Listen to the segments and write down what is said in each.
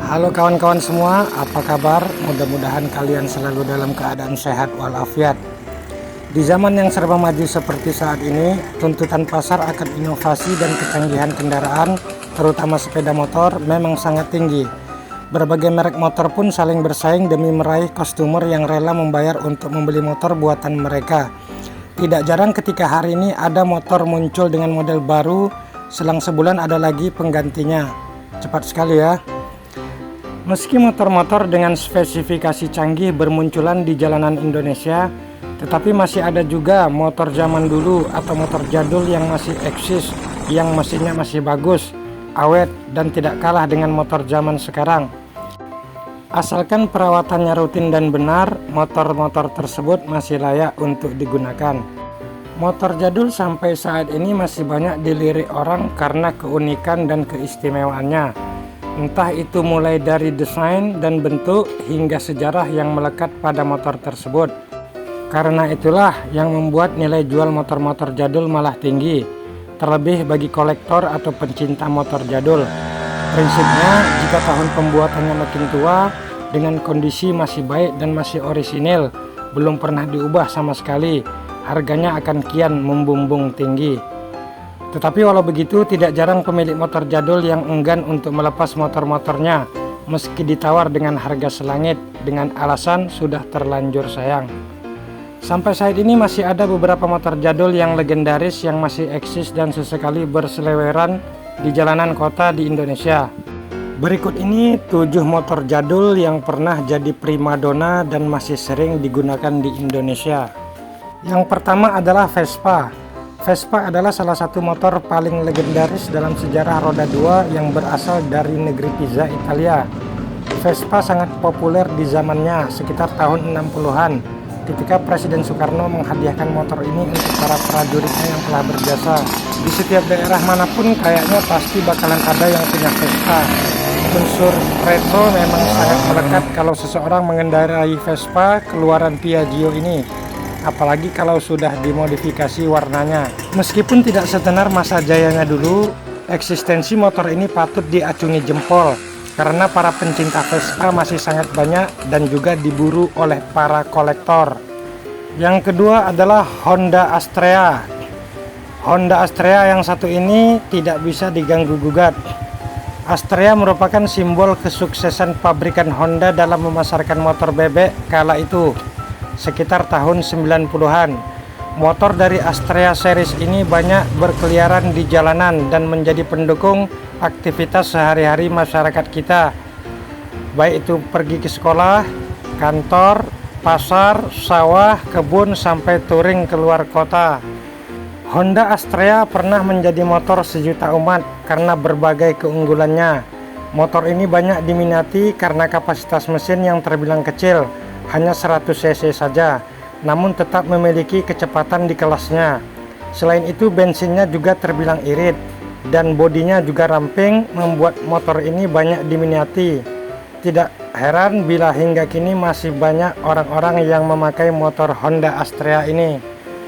Halo kawan-kawan semua, apa kabar? Mudah-mudahan kalian selalu dalam keadaan sehat walafiat. Di zaman yang serba maju seperti saat ini, tuntutan pasar akan inovasi dan kecanggihan kendaraan, terutama sepeda motor, memang sangat tinggi. Berbagai merek motor pun saling bersaing demi meraih customer yang rela membayar untuk membeli motor buatan mereka. Tidak jarang ketika hari ini ada motor muncul dengan model baru, selang sebulan ada lagi penggantinya. Cepat sekali ya. Meski motor-motor dengan spesifikasi canggih bermunculan di jalanan Indonesia, tetapi masih ada juga motor zaman dulu atau motor jadul yang masih eksis, yang mesinnya masih bagus, awet, dan tidak kalah dengan motor zaman sekarang. Asalkan perawatannya rutin dan benar, motor-motor tersebut masih layak untuk digunakan. Motor jadul sampai saat ini masih banyak dilirik orang karena keunikan dan keistimewaannya. Entah itu mulai dari desain dan bentuk hingga sejarah yang melekat pada motor tersebut. Karena itulah yang membuat nilai jual motor-motor jadul malah tinggi, terlebih bagi kolektor atau pencinta motor jadul. Prinsipnya, jika tahun pembuatannya makin tua, dengan kondisi masih baik dan masih orisinil, belum pernah diubah sama sekali, harganya akan kian membumbung tinggi. Tetapi walau begitu, tidak jarang pemilik motor jadul yang enggan untuk melepas motor-motornya meski ditawar dengan harga selangit dengan alasan sudah terlanjur sayang. Sampai saat ini masih ada beberapa motor jadul yang legendaris yang masih eksis dan sesekali berseleweran di jalanan kota di Indonesia. Berikut ini 7 motor jadul yang pernah jadi primadona dan masih sering digunakan di Indonesia. Yang pertama adalah Vespa. Vespa adalah salah satu motor paling legendaris dalam sejarah roda 2 yang berasal dari negeri Pisa, Italia. Vespa sangat populer di zamannya sekitar tahun 60-an ketika Presiden Soekarno menghadiahkan motor ini untuk para prajuritnya yang telah berjasa. Di setiap daerah manapun kayaknya pasti bakalan ada yang punya Vespa. Unsur retro memang sangat melekat kalau seseorang mengendarai Vespa keluaran Piaggio ini. Apalagi kalau sudah dimodifikasi warnanya. Meskipun tidak setenar masa jayanya dulu, eksistensi motor ini patut diacungi jempol karena para pencinta Vespa masih sangat banyak dan juga diburu oleh para kolektor. Yang kedua adalah Honda Astrea. Honda Astrea yang satu ini tidak bisa diganggu gugat. Astrea merupakan simbol kesuksesan pabrikan Honda dalam memasarkan motor bebek kala itu, sekitar tahun 90-an. Motor dari Astrea series ini banyak berkeliaran di jalanan dan menjadi pendukung aktivitas sehari-hari masyarakat kita, baik itu pergi ke sekolah, kantor, pasar, sawah, kebun, sampai touring keluar kota. Honda Astrea pernah menjadi motor sejuta umat karena berbagai keunggulannya. Motor ini banyak diminati karena kapasitas mesin yang terbilang kecil, hanya 100 cc saja, namun tetap memiliki kecepatan di kelasnya. Selain itu bensinnya juga terbilang irit dan bodinya juga ramping, membuat motor ini banyak diminati. Tidak heran bila hingga kini masih banyak orang-orang yang memakai motor Honda Astrea ini.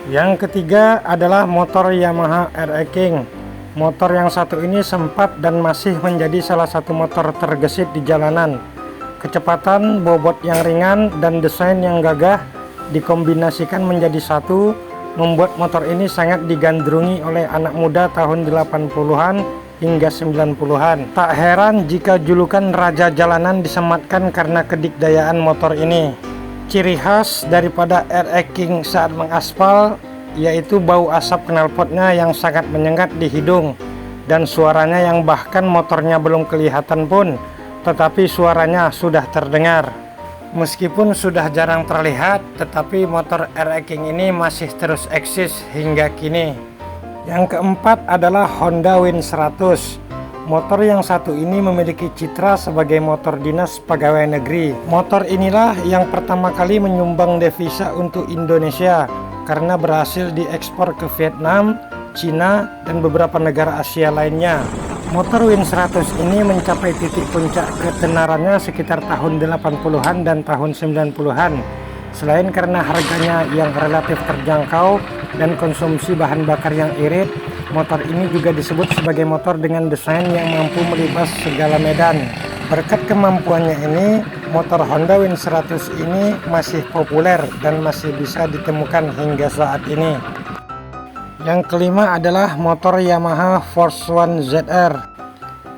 Yang ketiga adalah motor Yamaha RE King. Motor yang satu ini sempat dan masih menjadi salah satu motor tergesit di jalanan. Kecepatan, bobot yang ringan, dan desain yang gagah dikombinasikan menjadi satu, membuat motor ini sangat digandrungi oleh anak muda tahun 80-an hingga 90-an. Tak heran jika julukan Raja Jalanan disematkan karena kedikdayaan motor ini. Ciri khas daripada RE King saat mengaspal yaitu bau asap knalpotnya yang sangat menyengat di hidung, dan suaranya yang bahkan motornya belum kelihatan pun, tetapi suaranya sudah terdengar. Meskipun sudah jarang terlihat, tetapi motor RE King ini masih terus eksis hingga kini. Yang keempat adalah Honda Win 100. Motor yang satu ini memiliki citra sebagai motor dinas pegawai negeri. Motor inilah yang pertama kali menyumbang devisa untuk Indonesia karena berhasil diekspor ke Vietnam, Cina, dan beberapa negara Asia lainnya. Motor Win 100 ini mencapai titik puncak ketenarannya sekitar tahun 80-an dan tahun 90-an. Selain karena harganya yang relatif terjangkau dan konsumsi bahan bakar yang irit, motor ini juga disebut sebagai motor dengan desain yang mampu melibas segala medan. Berkat kemampuannya ini, motor Honda Win 100 ini masih populer dan masih bisa ditemukan hingga saat ini. Yang kelima adalah motor Yamaha Force One ZR.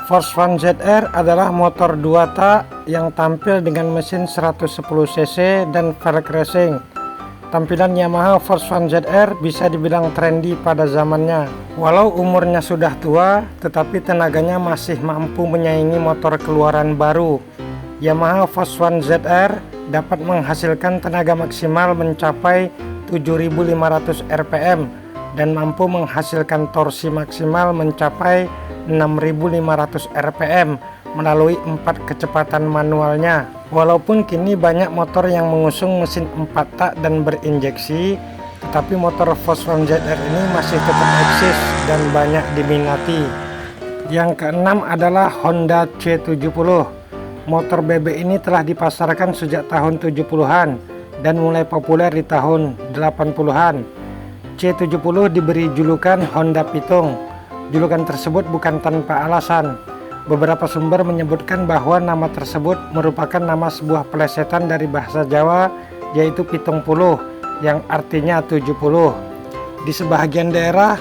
Force One ZR adalah motor 2 tak yang tampil dengan mesin 110 cc dan velg racing. Tampilan Yamaha Force One ZR bisa dibilang trendy pada zamannya. Walau umurnya sudah tua, tetapi tenaganya masih mampu menyaingi motor keluaran baru. Yamaha Force One ZR dapat menghasilkan tenaga maksimal mencapai 7.500 rpm dan mampu menghasilkan torsi maksimal mencapai 6.500 rpm melalui 4 kecepatan manualnya. Walaupun kini banyak motor yang mengusung mesin 4 tak dan berinjeksi, tetapi motor Force One ZR ini masih tetap eksis dan banyak diminati. Yang keenam adalah Honda C70. Motor BB ini telah dipasarkan sejak tahun 70-an dan mulai populer di tahun 80-an. C70 diberi julukan Honda Pitung. Julukan tersebut bukan tanpa alasan. Beberapa sumber menyebutkan bahwa nama tersebut merupakan nama sebuah pelesetan dari bahasa Jawa, yaitu pitung puluh, yang artinya 70. Di sebahagian daerah,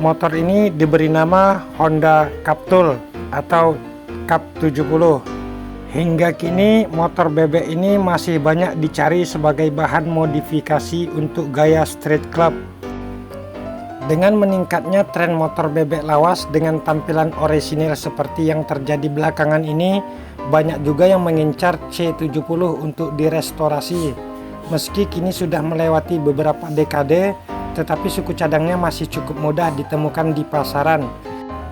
motor ini diberi nama Honda Captul atau Cap 70. Hingga kini, motor BB ini masih banyak dicari sebagai bahan modifikasi untuk gaya street club. Dengan meningkatnya tren motor bebek lawas dengan tampilan orisinil seperti yang terjadi belakangan ini, banyak juga yang mengincar C70 untuk direstorasi. Meski kini sudah melewati beberapa dekade, tetapi suku cadangnya masih cukup mudah ditemukan di pasaran.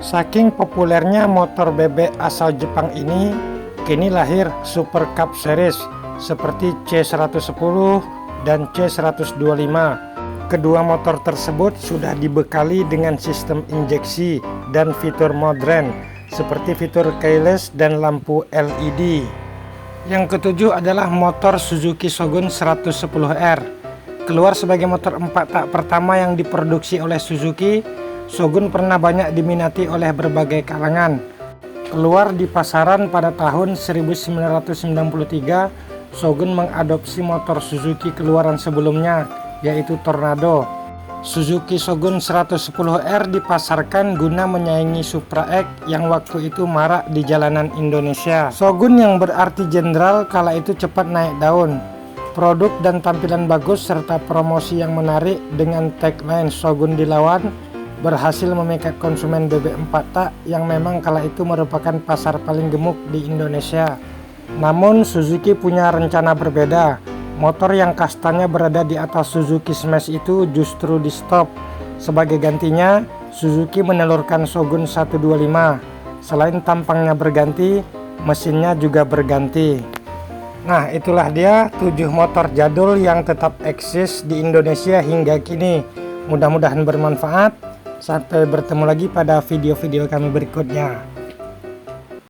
Saking populernya motor bebek asal Jepang ini, kini lahir Super Cup Series seperti C110 dan C125. Kedua motor tersebut sudah dibekali dengan sistem injeksi dan fitur modern seperti fitur keyless dan lampu LED. Yang ketujuh adalah motor Suzuki Shogun 110R. Keluar sebagai motor 4 tak pertama yang diproduksi oleh Suzuki, Shogun pernah banyak diminati oleh berbagai kalangan. Keluar di pasaran pada tahun 1993, Shogun mengadopsi motor Suzuki keluaran sebelumnya, yaitu Tornado. Suzuki Shogun 110R dipasarkan guna menyaingi Supra X yang waktu itu marak di jalanan Indonesia. Shogun yang berarti jenderal kala itu cepat naik daun. Produk dan tampilan bagus serta promosi yang menarik dengan tagline Shogun dilawan berhasil memikat konsumen BB 4 tak yang memang kala itu merupakan pasar paling gemuk di Indonesia. Namun Suzuki punya rencana berbeda. Motor yang kastanya berada di atas Suzuki Smash itu justru di stop. Sebagai gantinya, Suzuki menelurkan Shogun 125. Selain tampangnya berganti, mesinnya juga berganti. Nah, itulah dia 7 motor jadul yang tetap eksis di Indonesia hingga kini. Mudah-mudahan bermanfaat. Sampai bertemu lagi pada video-video kami berikutnya.